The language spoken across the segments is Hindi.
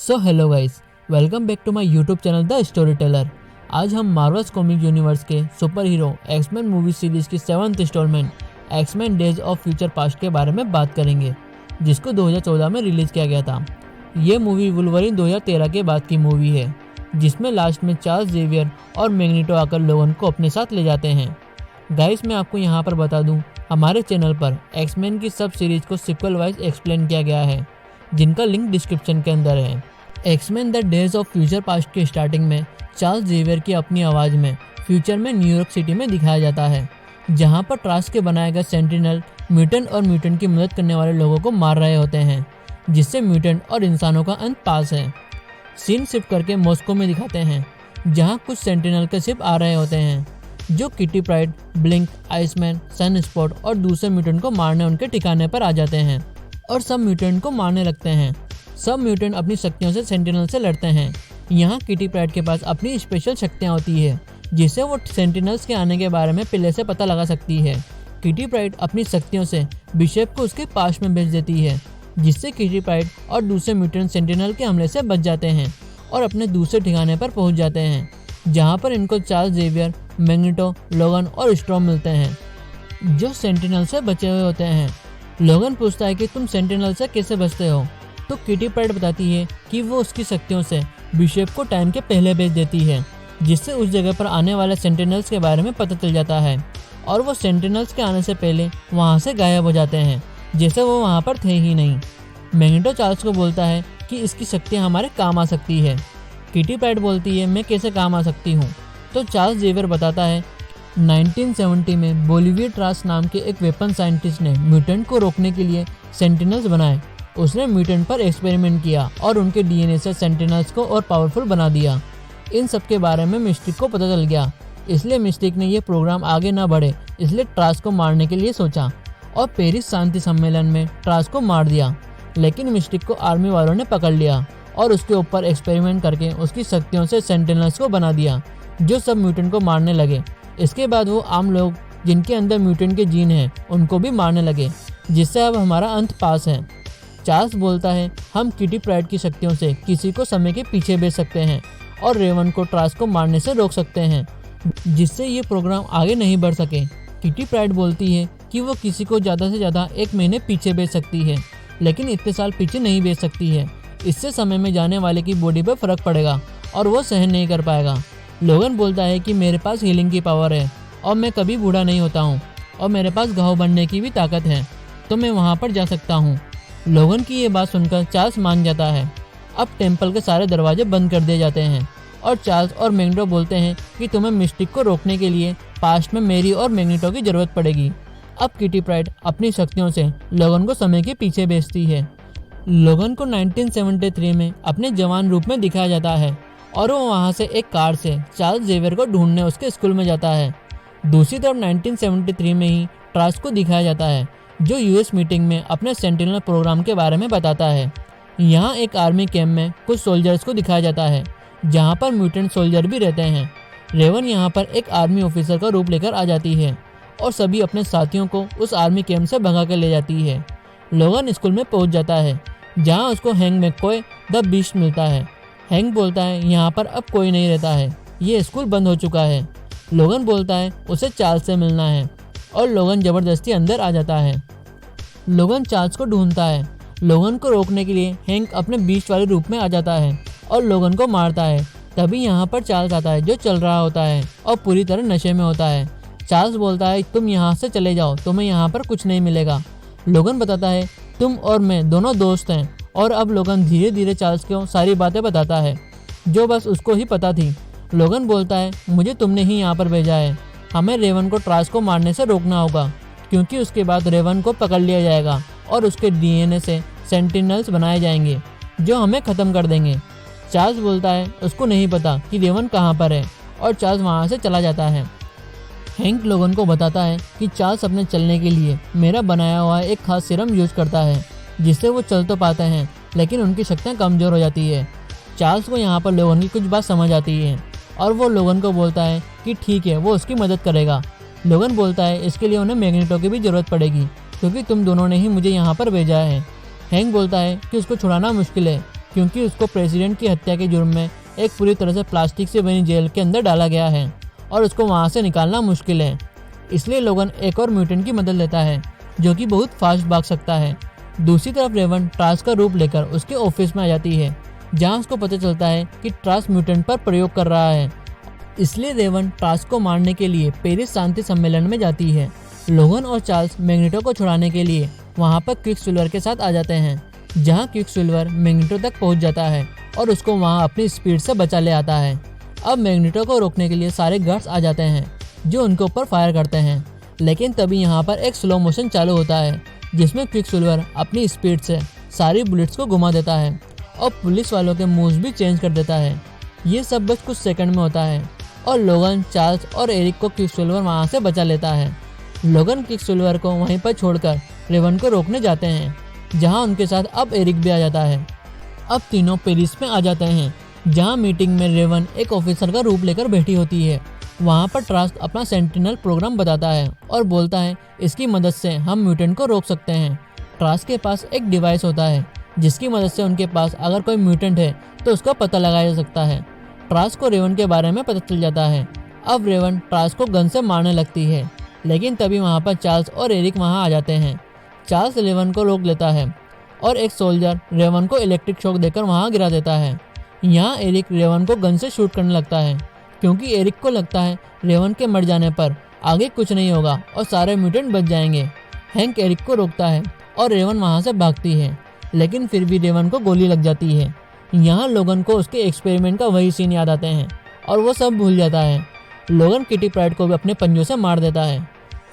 So hello guys, welcome back to my YouTube channel the story teller. आज हम मार्वल्स कॉमिक यूनिवर्स के super hero X Men movie series की 7th installment X Men days of future past के बारे में बात करेंगे, जिसको 2014 में रिलीज किया गया था। ये मूवी वुल्वरीन 2013 के बाद की मूवी है, जिसमें लास्ट में चार्ल्स जेवियर और मैग्नीटो आकर लोगन को अपने साथ ले जाते हैं। गाइस, मैं आपको यहाँ पर बता दूँ, हमारे चैनल पर एक्समैन की सब सीरीज को सिक्वल वाइज एक्सप्लेन किया गया है, जिनका लिंक डिस्क्रिप्शन के अंदर है। X Men the days of future past के स्टार्टिंग में चार्ल्स जेवियर की अपनी आवाज़ में फ्यूचर में न्यूयॉर्क सिटी में दिखाया जाता है, जहां पर ट्रास के बनाए गए सेंटिनल म्यूटेंट और म्यूटेंट की मदद करने वाले लोगों को मार रहे होते हैं, जिससे म्यूटेंट और इंसानों का अंत पास है। सीन शिफ्ट करके मॉस्को में दिखाते हैं, जहाँ कुछ सेंटिनल के शिप आ रहे होते हैं, जो Kitty Pryde, Blink, Iceman, Sunspot और दूसरे म्यूटेंट को मारने उनके ठिकाने पर आ जाते हैं और सब म्यूटेंट को मारने लगते हैं। सब म्यूटेंट अपनी शक्तियों से सेंटिनल से लड़ते हैं। यहाँ किटी प्राइड के पास अपनी स्पेशल शक्तियाँ होती है, जिससे वो सेंटिनल्स के आने के बारे में पहले से पता लगा सकती है। किटी प्राइड अपनी शक्तियों से बिशप को उसके पास में भेज देती है, जिससे किटी प्राइड और दूसरे म्यूटेंट सेंटिनल के हमले से बच जाते हैं और अपने दूसरे ठिकाने पर पहुँच जाते हैं, जहाँ पर इनको चार्ल्स जेवियर, मैग्नीटो, लोगन और स्ट्रॉम मिलते हैं, जो सेंटिनल से बचे हुए होते हैं। लोगन पूछता है कि तुम सेंटिनल से कैसे बचते हो, तो किटी प्राइड बताती है कि वो उसकी शक्तियों से बिशप को टाइम के पहले भेज देती है, जिससे उस जगह पर आने वाले सेंटिनल्स के बारे में पता चल जाता है और वो सेंटिनल्स के आने से पहले वहाँ से गायब हो जाते हैं, जैसे वो वहाँ पर थे ही नहीं। मैग्नीटो चार्ल्स को बोलता है कि इसकी शक्तियाँ हमारे काम आ सकती है। किटी प्राइड बोलती है, मैं कैसे काम आ सकती हूँ, तो चार्ल्स जेवियर बताता है 1970 में बोलिवियर ट्रास नाम के एक वेपन साइंटिस्ट ने म्यूटेंट को रोकने के लिए सेंटिनल्स बनाए। उसने म्यूटेंट पर एक्सपेरिमेंट किया और उनके डीएनए से सेंटिनल्स को और पावरफुल बना दिया। इन सब के बारे में मिस्टिक को पता चल गया, इसलिए मिस्टिक ने यह प्रोग्राम आगे ना बढ़े, इसलिए ट्रास को मारने के लिए सोचा और पेरिस शांति सम्मेलन में ट्रास को मार दिया। लेकिन मिस्टिक को आर्मी वालों ने पकड़ लिया और उसके ऊपर एक्सपेरिमेंट करके उसकी शक्तियों से सेंटिनल्स को बना दिया, जो सब म्यूटेंट को मारने लगे। इसके बाद वो आम लोग जिनके अंदर म्यूटेंट के जीन हैं उनको भी मारने लगे, जिससे अब हमारा अंत पास है। चार्ल्स बोलता है, हम किटी प्राइड की शक्तियों से किसी को समय के पीछे भेज सकते हैं और रेवन को ट्रास को मारने से रोक सकते हैं, जिससे ये प्रोग्राम आगे नहीं बढ़ सके। किटी प्राइड बोलती है कि वो किसी को ज़्यादा से ज़्यादा 1 महीने पीछे भेज सकती है, लेकिन इतने साल पीछे नहीं भेज सकती है। इससे समय में जाने वाले की बॉडी पर फर्क पड़ेगा और वो सहन नहीं कर पाएगा। लोगन बोलता है कि मेरे पास हीलिंग की पावर है और मैं कभी बूढ़ा नहीं होता हूँ और मेरे पास घाव बनने की भी ताकत है, तो मैं वहाँ पर जा सकता हूँ। लोगन की ये बात सुनकर चार्ल्स मान जाता है। अब टेम्पल के सारे दरवाजे बंद कर दिए जाते हैं और चार्ल्स और मैग्नीटो बोलते हैं कि तुम्हें मिस्टिक को रोकने के लिए पास्ट में मेरी और मैग्नीटो की ज़रूरत पड़ेगी। अब किटी प्राइड अपनी शक्तियों से लोगन को समय के पीछे भेजती है। लोगन को 1973 में अपने जवान रूप में दिखाया जाता है और वो वहाँ से एक कार से चार्ल्स जेवियर को ढूंढने उसके स्कूल में जाता है। दूसरी तरफ 1973 में ही ट्रास को दिखाया जाता है, जो यूएस मीटिंग में अपने सेंटिनल प्रोग्राम के बारे में बताता है। यहाँ एक आर्मी कैंप में कुछ सोल्जर्स को दिखाया जाता है, जहाँ पर म्यूटेंट सोल्जर भी रहते हैं। रेवन यहाँ पर एक आर्मी ऑफिसर का रूप लेकर आ जाती है और सभी अपने साथियों को उस आर्मी कैंप से भगा कर ले जाती है। लोगन स्कूल में पहुँच जाता है, जहाँ उसको हैंक मैककॉय द बीस्ट मिलता है। हैंक बोलता है, यहाँ पर अब कोई नहीं रहता है, ये स्कूल बंद हो चुका है। लोगन बोलता है उसे चार्ल्स से मिलना है और लोगन ज़बरदस्ती अंदर आ जाता है। लोगन चार्ल्स को ढूंढता है। लोगन को रोकने के लिए हैंक अपने बीस्ट वाले रूप में आ जाता है और लोगन को मारता है। तभी यहाँ पर चार्ल्स आता है, जो चल रहा होता है और पूरी तरह नशे में होता है। चार्ल्स बोलता है, तुम यहाँ से चले जाओ, तुम्हें यहाँ पर कुछ नहीं मिलेगा। लोगन बताता है, तुम और मैं दोनों दोस्त हैं। और अब लोगन धीरे धीरे चार्ल्स को सारी बातें बताता है, जो बस उसको ही पता थी। लोगन बोलता है, मुझे तुमने ही यहाँ पर भेजा है, हमें रेवन को ट्रास को मारने से रोकना होगा, क्योंकि उसके बाद रेवन को पकड़ लिया जाएगा और उसके डीएनए से सेंटिनल्स बनाए जाएंगे, जो हमें ख़त्म कर देंगे। चार्ल्स बोलता है उसको नहीं पता कि रेवन कहाँ पर है और चार्ल्स वहाँ से चला जाता है। हैंक लोगन को बताता है कि चार्ल्स अपने चलने के लिए मेरा बनाया हुआ एक खास सीरम यूज करता है, जिससे वो चल तो पाते हैं लेकिन उनकी शक्तियाँ कमज़ोर हो जाती है। चार्ल्स को यहाँ पर लोगन की कुछ बात समझ आती है और वो लोगन को बोलता है कि ठीक है, वो उसकी मदद करेगा। लोगन बोलता है इसके लिए उन्हें मैग्नीटो की भी ज़रूरत पड़ेगी, क्योंकि तुम दोनों ने ही मुझे यहाँ पर भेजा है। हैंक बोलता है कि उसको छुड़ाना मुश्किल है, क्योंकि उसको प्रेसिडेंट की हत्या के जुर्म में एक पूरी तरह से प्लास्टिक से बनी जेल के अंदर डाला गया है और उसको वहाँ से निकालना मुश्किल है। इसलिए लोगन एक और म्यूटेंट की मदद लेता है जो कि बहुत फास्ट भाग सकता है। दूसरी तरफ रेवन ट्रास का रूप लेकर उसके ऑफिस में आ जाती है, जहाँ उसको पता चलता है कि ट्रास म्यूटेंट पर प्रयोग कर रहा है। इसलिए रेवन ट्रास को मारने के लिए पेरिस शांति सम्मेलन में जाती है। लोगन और चार्ल्स मैग्नेटो को छुड़ाने के लिए वहाँ पर क्विकसिल्वर के साथ आ जाते हैं, जहाँ क्विकसिल्वर मैग्नेटो तक पहुँच जाता है और उसको वहाँ अपनी स्पीड से बचा ले आता है। अब मैग्नेटो को रोकने के लिए सारे गार्ड्स आ जाते हैं जो उनके ऊपर फायर करते हैं, लेकिन तभी यहाँ पर एक स्लो मोशन चालू होता है जिसमें क्विकसिल्वर अपनी स्पीड से सारी बुलेट्स को घुमा देता है और पुलिस वालों के मूव्स भी चेंज कर देता है। ये सब बस कुछ सेकंड में होता है और लोगन, चार्ल्स और एरिक को क्विकसिल्वर वहाँ से बचा लेता है। लोगन क्विकसिल्वर को वहीं पर छोड़कर रेवन को रोकने जाते हैं, जहाँ उनके साथ अब एरिक भी आ जाता है। अब तीनों पेरिस में आ जाते हैं, जहाँ मीटिंग में रेवन एक ऑफिसर का रूप लेकर बैठी होती है। वहाँ पर ट्रास्क अपना सेंटिनल प्रोग्राम बताता है और बोलता है इसकी मदद से हम म्यूटेंट को रोक सकते हैं। ट्रास्क के पास एक डिवाइस होता है जिसकी मदद से उनके पास अगर कोई म्यूटेंट है तो उसका पता लगाया जा सकता है। ट्रास्क को रेवन के बारे में पता चल जाता है। अब रेवन ट्रास्क को गन से मारने लगती है, लेकिन तभी वहाँ पर चार्ल्स और एरिक वहाँ आ जाते हैं। चार्ल्स रेवन को रोक लेता है और एक सोल्जर रेवन को इलेक्ट्रिक शॉक देकर वहाँ गिरा देता है। यहाँ एरिक रेवन को गन से शूट करने लगता है, क्योंकि एरिक को लगता है रेवन के मर जाने पर आगे कुछ नहीं होगा और सारे म्यूटेंट बच जाएंगे। हैंक एरिक को रोकता है और रेवन वहाँ से भागती है, लेकिन फिर भी रेवन को गोली लग जाती है। यहाँ लोगन को उसके एक्सपेरिमेंट का वही सीन याद आते हैं और वो सब भूल जाता है। लोगन किटी प्राइड को भी अपने पंजों से मार देता है।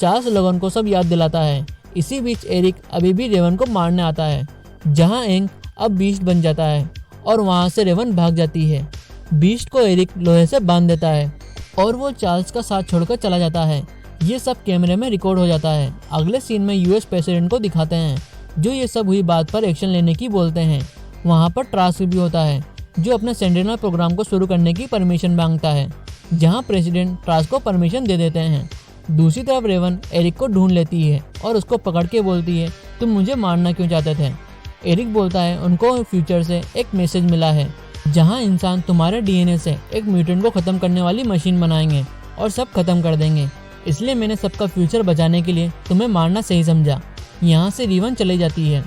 चार्ल्स लोगन को सब याद दिलाता है। इसी बीच एरिक अभी भी रेवन को मारने आता है, जहाँ एंक अब बीस्ट बन जाता है और वहाँ से रेवन भाग जाती है। बीस्ट को एरिक लोहे से बांध देता है और वो चार्ल्स का साथ छोड़कर चला जाता है। ये सब कैमरे में रिकॉर्ड हो जाता है। अगले सीन में यूएस प्रेसिडेंट को दिखाते हैं, जो ये सब हुई बात पर एक्शन लेने की बोलते हैं। वहाँ पर ट्रास्क भी होता है, जो अपने सेंटिनल प्रोग्राम को शुरू करने की परमिशन मांगता है, जहाँ प्रेसिडेंट ट्रास्क को परमिशन दे देते हैं। दूसरी तरफ रेवन एरिक को ढूंढ लेती है और उसको पकड़ के बोलती है तुम मुझे मारना क्यों चाहते थे। एरिक बोलता है उनको फ्यूचर से एक मैसेज मिला है, जहाँ इंसान तुम्हारे डीएनए से एक म्यूटेंट को ख़त्म करने वाली मशीन बनाएंगे और सब खत्म कर देंगे। इसलिए मैंने सबका फ्यूचर बचाने के लिए तुम्हें मारना सही समझा। यहाँ से रेवन चली जाती है।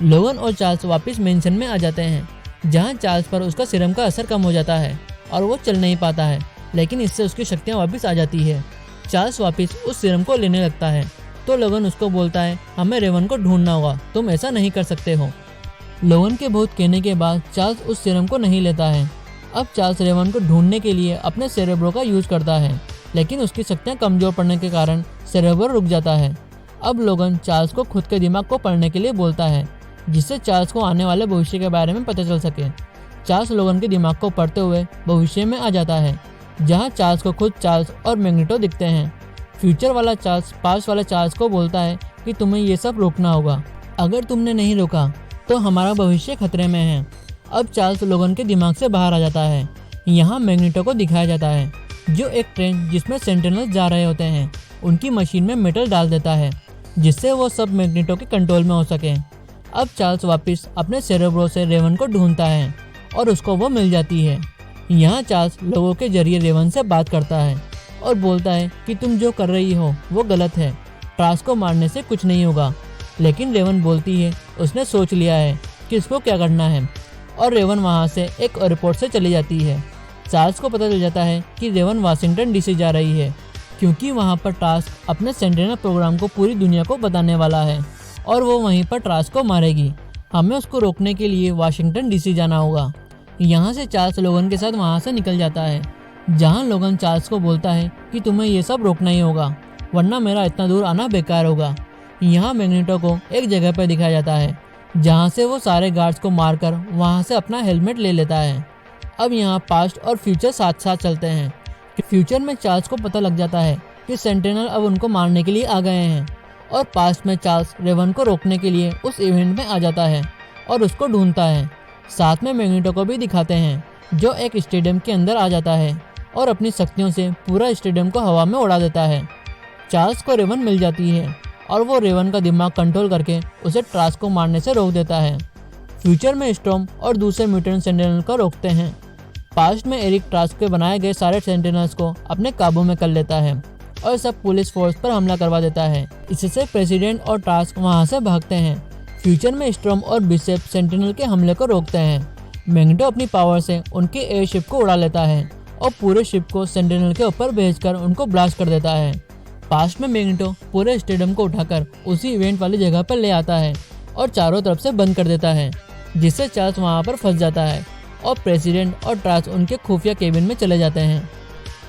लोगन और चार्ल्स वापस मेंशन में आ जाते हैं, जहाँ चार्ल्स पर उसका सीरम का असर कम हो जाता है और वो चल नहीं पाता है, लेकिन इससे उसकी शक्तियाँ वापस आ जाती है। चार्ल्स वापस उस सीरम को लेने लगता है तो लोगन उसको बोलता है हमें रेवन को ढूंढना होगा, तुम ऐसा नहीं कर सकते हो। लोगन के बहुत कहने के बाद चार्ल्स उस सीरम को नहीं लेता है। अब चार्ल्स रेवन को ढूंढने के लिए अपने सेरेब्रो का यूज करता है, लेकिन उसकी शक्तियाँ कमजोर पड़ने के कारण सेरेब्रो रुक जाता है। अब लोगन चार्ल्स को खुद के दिमाग को पढ़ने के लिए बोलता है, जिससे चार्ल्स को आने वाले भविष्य के बारे में पता चल सके। चार्ल्स लोगन के दिमाग को पढ़ते हुए भविष्य में आ जाता है, जहाँ चार्ल्स को खुद चार्ल्स और मैग्नेटो दिखते हैं। फ्यूचर वाला चार्ल्स पास्ट वाले चार्ल्स को बोलता है कि तुम्हें ये सब रोकना होगा, अगर तुमने नहीं रोका तो हमारा भविष्य खतरे में है। अब चार्ल्स लोगन के दिमाग से बाहर आ जाता है। यहाँ मैग्नेटो को दिखाया जाता है, जो एक ट्रेन जिसमें सेंटिनल्स जा रहे होते हैं उनकी मशीन में मेटल डाल देता है, जिससे वो सब मैग्नेटो के कंट्रोल में हो सके। अब चार्ल्स वापस अपने सेरेब्रो से रेवन को ढूंढता है और उसको वो मिल जाती है। यहाँ चार्ल्स लोगों के जरिए रेवन से बात करता है और बोलता है कि तुम जो कर रही हो वो गलत है, ट्रास्क को मारने से कुछ नहीं होगा। लेकिन रेवन बोलती है उसने सोच लिया है कि इसको क्या करना है, और रेवन वहाँ से एक एयरपोर्ट से चली जाती है। चार्ल्स को पता चल जाता है कि रेवन वाशिंगटन डीसी जा रही है, क्योंकि वहाँ पर ट्रास्क अपने सेंटिनल प्रोग्राम को पूरी दुनिया को बताने वाला है और वो वहीं पर ट्रास्क को मारेगी। हमें उसको रोकने के लिए वाशिंगटन डीसी जाना होगा। यहाँ से चार्ल्स लोगन के साथ वहाँ से निकल जाता है, जहाँ लोगन चार्ल्स को बोलता है कि तुम्हें ये सब रोकना ही होगा, वरना मेरा इतना दूर आना बेकार होगा। यहाँ मैग्नेटो को एक जगह पर दिखाया जाता है, जहाँ से वो सारे गार्ड्स को मारकर वहाँ से अपना हेलमेट ले लेता है। अब यहाँ पास्ट और फ्यूचर साथ साथ चलते हैं। फ्यूचर में चार्ल्स को पता लग जाता है कि सेंटिनल अब उनको मारने के लिए आ गए हैं, और पास्ट में चार्ल्स रेवन को रोकने के लिए उस इवेंट में आ जाता है और उसको ढूंढता है। साथ में मैग्नेटो को भी दिखाते हैं, जो एक स्टेडियम के अंदर आ जाता है और अपनी शक्तियों से पूरा स्टेडियम को हवा में उड़ा देता है। चार्ल्स को रेवन मिल जाती है और वो रेवन का दिमाग कंट्रोल करके उसे ट्रास्क को मारने से रोक देता है। फ्यूचर में स्टॉर्म और दूसरे म्यूटेंट सेंटिनल को रोकते हैं। पास्ट में एरिक ट्रास्क के बनाए गए सारे सेंटिनल्स को अपने काबू में कर लेता है और सब पुलिस फोर्स पर हमला करवा देता है। इससे प्रेसिडेंट और ट्रास्क वहां से भागते हैं। फ्यूचर में स्टॉर्म और बिशप सेंटिनल के हमले को रोकते हैं। मैग्नेटो अपनी पावर से उनके एयरशिप को उड़ा लेता है और पूरे शिप को सेंटिनल के ऊपर भेजकर उनको ब्लास्ट कर देता है। पास्ट में मैग्नेटो पूरे स्टेडियम को उठाकर उसी इवेंट वाली जगह पर ले आता है और चारों तरफ से बंद कर देता है, जिससे चार्ल्स वहां पर फंस जाता है और प्रेसिडेंट और ट्रास्क उनके खुफिया केबिन में चले जाते हैं।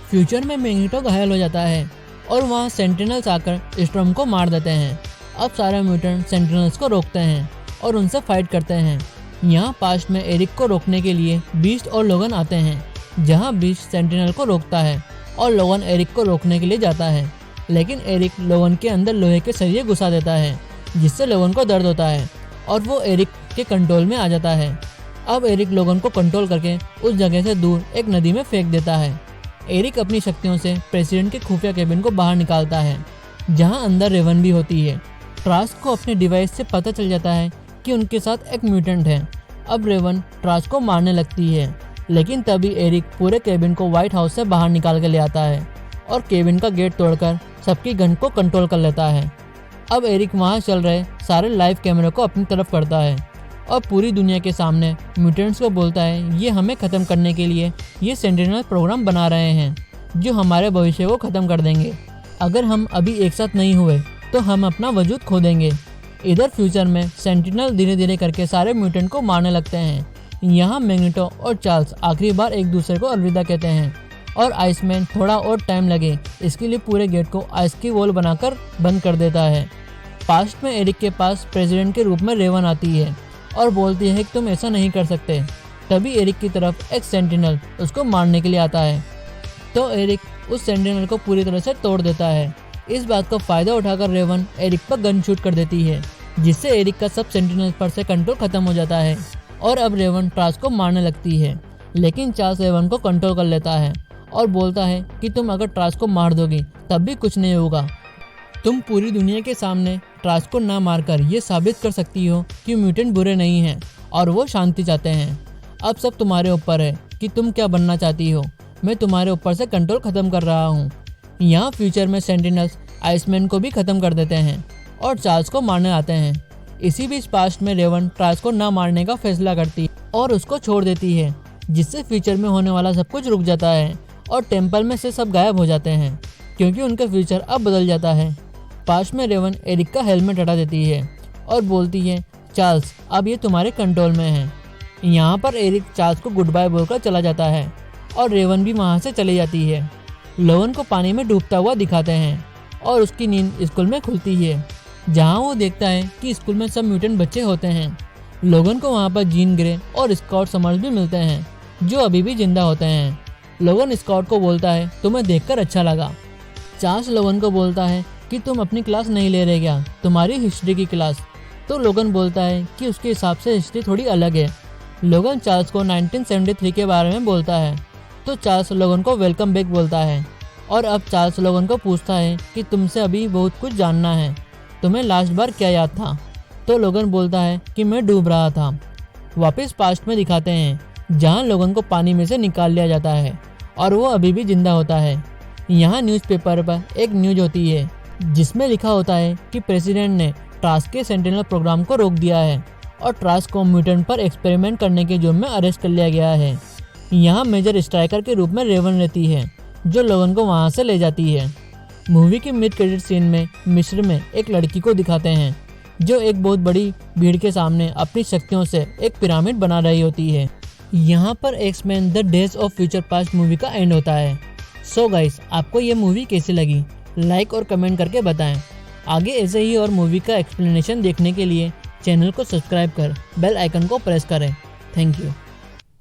फ्यूचर में मैग्नेटो घायल हो जाता है और वहाँ सेंटिनल्स आकर स्टॉर्म को मार देते हैं। अब सारे म्यूटेंट सेंटिनल्स को रोकते हैं और उनसे फाइट करते हैं। यहाँ पास्ट में एरिक को रोकने के लिए बीस्ट और लोगन आते हैं, जहाँ बीस्ट सेंटिनल को रोकता है और लोगन एरिक को रोकने के लिए जाता है, लेकिन एरिक लोगन के अंदर लोहे के सरिये घुसा देता है, जिससे लोगन को दर्द होता है और वो एरिक के कंट्रोल में आ जाता है। अब एरिक लोगन को कंट्रोल करके उस जगह से दूर एक नदी में फेंक देता है। एरिक अपनी शक्तियों से प्रेसिडेंट के खुफिया केबिन को बाहर निकालता है, जहां अंदर रेवन भी होती है। ट्रास्क को अपने डिवाइस से पता चल जाता है कि उनके साथ एक म्यूटेंट है। अब रेवन ट्रास्क को मारने लगती है, लेकिन तभी एरिक पूरे केबिन को व्हाइट हाउस से बाहर निकाल के ले आता है और केबिन का गेट तोड़कर सबकी गन को कंट्रोल कर लेता है। अब एरिक वहाँ चल रहे सारे लाइव कैमरे को अपनी तरफ करता है और पूरी दुनिया के सामने म्यूटेंट्स को बोलता है ये हमें ख़त्म करने के लिए ये सेंटिनल प्रोग्राम बना रहे हैं, जो हमारे भविष्य को ख़त्म कर देंगे। अगर हम अभी एक साथ नहीं हुए तो हम अपना वजूद खो देंगे। इधर फ्यूचर में सेंटिनल धीरे धीरे करके सारे म्यूटेंट को मारने लगते हैं। यहाँ मैग्नेटो और चार्ल्स आखिरी बार एक दूसरे को अलविदा कहते हैं और आइसमैन थोड़ा और टाइम लगे इसके लिए पूरे गेट को आइस की वॉल बनाकर बंद कर देता है। पास्ट में एरिक के पास प्रेसिडेंट के रूप में रेवन आती है और बोलती है कि तुम ऐसा नहीं कर सकते। तभी एरिक की तरफ एक सेंटिनल उसको मारने के लिए आता है, तो एरिक उस सेंटिनल को पूरी तरह से तोड़ देता है। इस बात का फायदा उठाकर रेवन एरिक पर गन शूट कर देती है, जिससे एरिक का सब सेंटिनल पर से कंट्रोल खत्म हो जाता है और अब रेवन ट्रास्क को मारने लगती है। लेकिन चार्ल्स रेवन को कंट्रोल कर लेता है और बोलता है कि तुम अगर ट्रास्क को मार दोगी तब भी कुछ नहीं होगा। तुम पूरी दुनिया के सामने ट्रास्क को ना मारकर ये साबित कर सकती हो कि म्यूटेंट बुरे नहीं हैं और वो शांति चाहते हैं। अब सब तुम्हारे ऊपर है कि तुम क्या बनना चाहती हो। मैं तुम्हारे ऊपर से कंट्रोल खत्म कर रहा हूँ। यहाँ फ्यूचर में सेंटिनल्स आइसमैन को भी खत्म कर देते हैं और चार्ल्स को मारने आते हैं। इसी बीच पास्ट में रेवन ट्रास्क को ना मारने का फैसला करती है और उसको छोड़ देती है, जिससे फ्यूचर में होने वाला सब कुछ रुक जाता है और टेम्पल में से सब गायब हो जाते हैं, क्योंकि उनका फ्यूचर अब बदल जाता है। पास्ट में रेवन एरिक का हेलमेट हटा देती है और बोलती है चार्ल्स अब ये तुम्हारे कंट्रोल में है। यहाँ पर एरिक चार्ल्स को गुड बाय बोलकर चला जाता है और रेवन भी वहाँ से चली जाती है। लोगन को पानी में डूबता हुआ दिखाते हैं और उसकी नींद स्कूल में खुलती है, जहाँ वो देखता है कि स्कूल में सब म्यूटेंट बच्चे होते हैं। लोगन को वहाँ पर जीन ग्रे और स्कॉट समर्स भी मिलते हैं, जो अभी भी जिंदा होते हैं। लोगन स्कॉट को बोलता है तुम्हें देखकर अच्छा लगा। चार्ल्स लोगन को बोलता है कि तुम अपनी क्लास नहीं ले रहे क्या, तुम्हारी हिस्ट्री की क्लास। तो लोगन बोलता है कि उसके हिसाब से हिस्ट्री थोड़ी अलग है। लोगन चार्ल्स को 1973 के बारे में बोलता है, तो चार्ल्स लोगन को वेलकम बैक बोलता है और अब चार्ल्स लोगन को पूछता है कि तुमसे अभी बहुत कुछ जानना है, तुम्हें लास्ट बार क्या याद था। तो लोगन बोलता है कि मैं डूब रहा था। वापस पास्ट में दिखाते हैं, जहाँ लोगन को पानी में से निकाल लिया जाता है और वो अभी भी जिंदा होता है। यहाँ न्यूज़पेपर पर एक न्यूज होती है जिसमें लिखा होता है कि प्रेसिडेंट ने ट्रास्क के सेंटिनल प्रोग्राम को रोक दिया है और ट्रास्क को म्यूटेंट पर एक्सपेरिमेंट करने के जुर्म में अरेस्ट कर लिया गया है। यहाँ मेजर स्ट्राइकर के रूप में रेवन रहती है, जो लोगन को वहाँ से ले जाती है। मूवी के मिड क्रेडिट सीन में मिस्र में एक लड़की को दिखाते हैं, जो एक बहुत बड़ी भीड़ के सामने अपनी शक्तियों से एक पिरामिड बना रही होती है। यहाँ पर X Men the days of future past movie का एंड होता है। सो गाइस, आपको ये मूवी कैसी लगी लाइक और कमेंट करके बताएं। आगे ऐसे ही और मूवी का एक्सप्लेनेशन देखने के लिए चैनल को सब्सक्राइब कर बेल आइकन को प्रेस करें। Thank you.